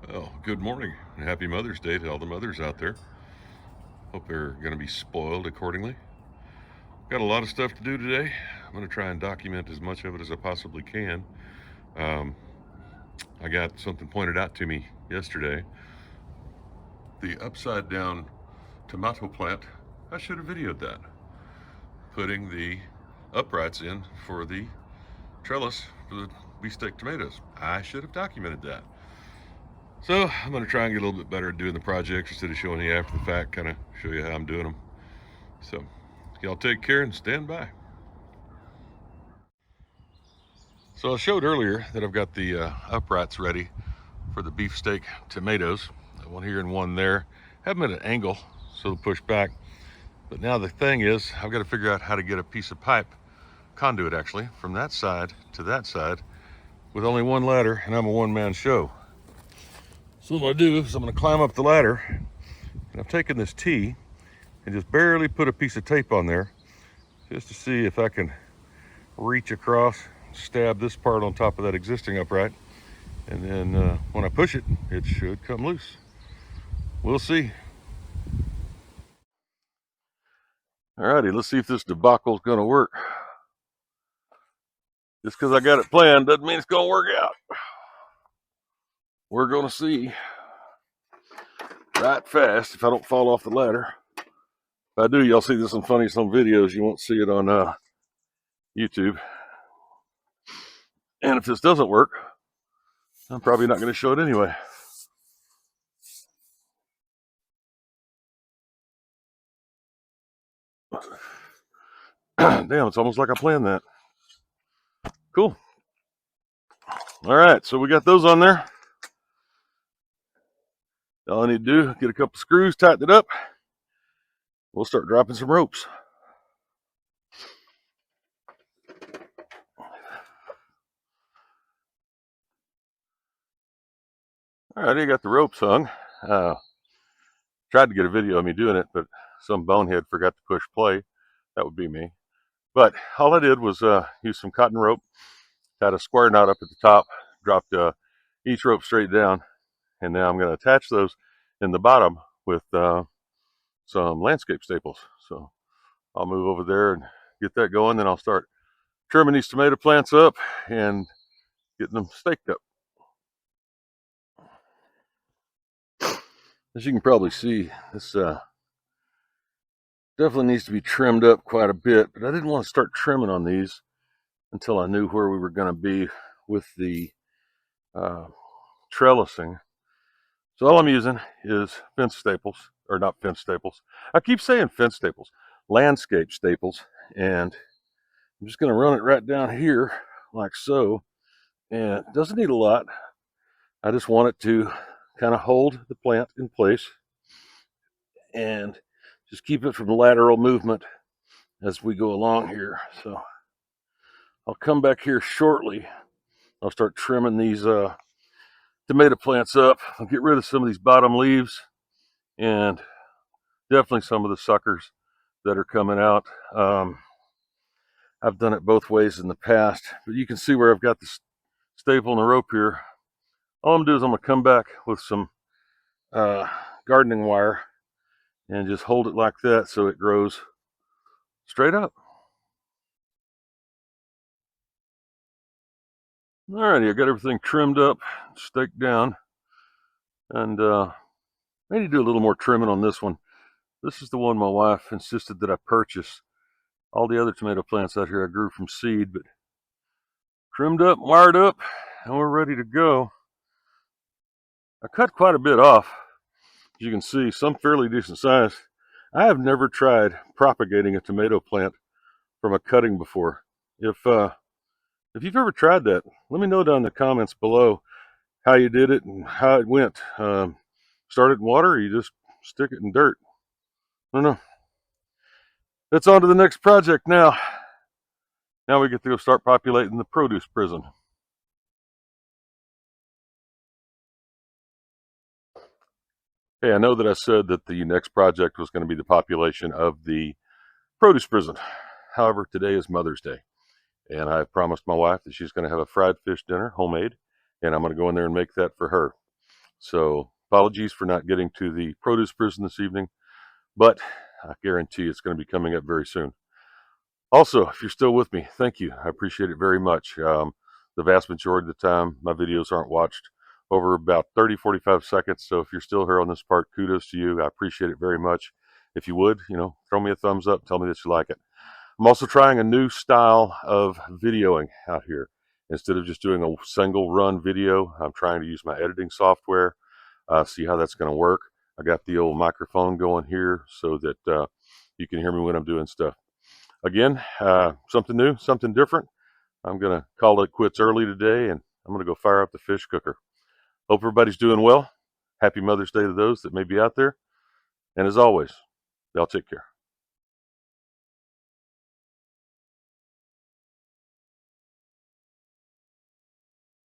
Well, good morning and happy Mother's Day to all the mothers out there. Hope they're going to be spoiled accordingly. Got a lot of stuff to do today. I'm going to try and document as much of it as I possibly can. Um, I got something pointed out to me yesterday. The upside down tomato plant, I should have videoed that. Putting the uprights in for the trellis for the beefsteak tomatoes. I should have documented that. So I'm going to try and get a little bit better at doing the projects instead of showing you after the fact, kind of show you how I'm doing them. So y'all take care and stand by. So I showed earlier that I've got the uprights ready for the beefsteak tomatoes. One here and one there. Have them at an angle so they'll push back. But now the thing is, I've got to figure out how to get a piece of pipe, conduit actually, from that side to that side with only one ladder, and I'm a one-man show. So what I'm going to do is I'm going to climb up the ladder, and I've taken this T and just barely put a piece of tape on there just to see if I can reach across, stab this part on top of that existing upright, and then when I push it, it should come loose. We'll see. Alrighty, let's see if this debacle's gonna work. Just because I got it planned doesn't mean it's gonna work out. We're gonna see right fast if I don't fall off the ladder. If I do, y'all see this on funny some videos. You won't see it on YouTube. And if this doesn't work, I'm probably not going to show it anyway. Damn, it's almost like I planned that. Cool. All right, so we got those on there. All I need to do, get a couple screws, tighten it up. We'll start dropping some ropes. All right, I got the ropes hung. Tried to get a video of me doing it, but some bonehead forgot to push play. That would be me. But all I did was use some cotton rope, had a square knot up at the top, dropped each rope straight down, and now I'm going to attach those in the bottom with some landscape staples. So I'll move over there and get that going. Then I'll start trimming these tomato plants up and getting them staked up. As you can probably see, this definitely needs to be trimmed up quite a bit, but I didn't want to start trimming on these until I knew where we were going to be with the trellising. So all I'm using is fence staples, or not fence staples. I keep saying fence staples, landscape staples, and I'm just going to run it right down here like so. And it doesn't need a lot. I just want it to kind of hold the plant in place and just keep it from lateral movement as we go along here. So I'll come back here shortly. I'll start trimming these tomato plants up. I'll get rid of some of these bottom leaves and definitely some of the suckers that are coming out. I've done it both ways in the past, but you can see where I've got the staple and the rope here. All I'm doing is I'm going to come back with some gardening wire and just hold it like that so it grows straight up. Alrighty, I got everything trimmed up, staked down, and I need to do a little more trimming on this one. This is the one my wife insisted that I purchase. All the other tomato plants out here I grew from seed, but trimmed up, wired up, and we're ready to go. I cut quite a bit off, as you can see, some fairly decent size. I have never tried propagating a tomato plant from a cutting before. If you've ever tried that, let me know down in the comments below how you did it and how it went. Start it in water, or you just stick it in dirt? I don't know. Let's on to the next project now. Now we get to go start populating the produce prison. Hey, I know that I said that the next project was going to be the population of the produce prison. However, today is Mother's Day, and I've promised my wife that she's going to have a fried fish dinner, homemade, and I'm going to go in there and make that for her. So apologies for not getting to the produce prison this evening, but I guarantee it's going to be coming up very soon. Also, if you're still with me, thank you. I appreciate it very much. The vast majority of the time, my videos aren't watched over about 30, 45 seconds. So if you're still here on this part, kudos to you. I appreciate it very much. If you would, throw me a thumbs up. Tell me that you like it. I'm also trying a new style of videoing out here. Instead of just doing a single run video, I'm trying to use my editing software, see how that's going to work. I got the old microphone going here so that you can hear me when I'm doing stuff. Again, something new, something different. I'm going to call it quits early today, and I'm going to go fire up the fish cooker. Hope everybody's doing well. Happy Mother's Day to those that may be out there. And as always, y'all take care.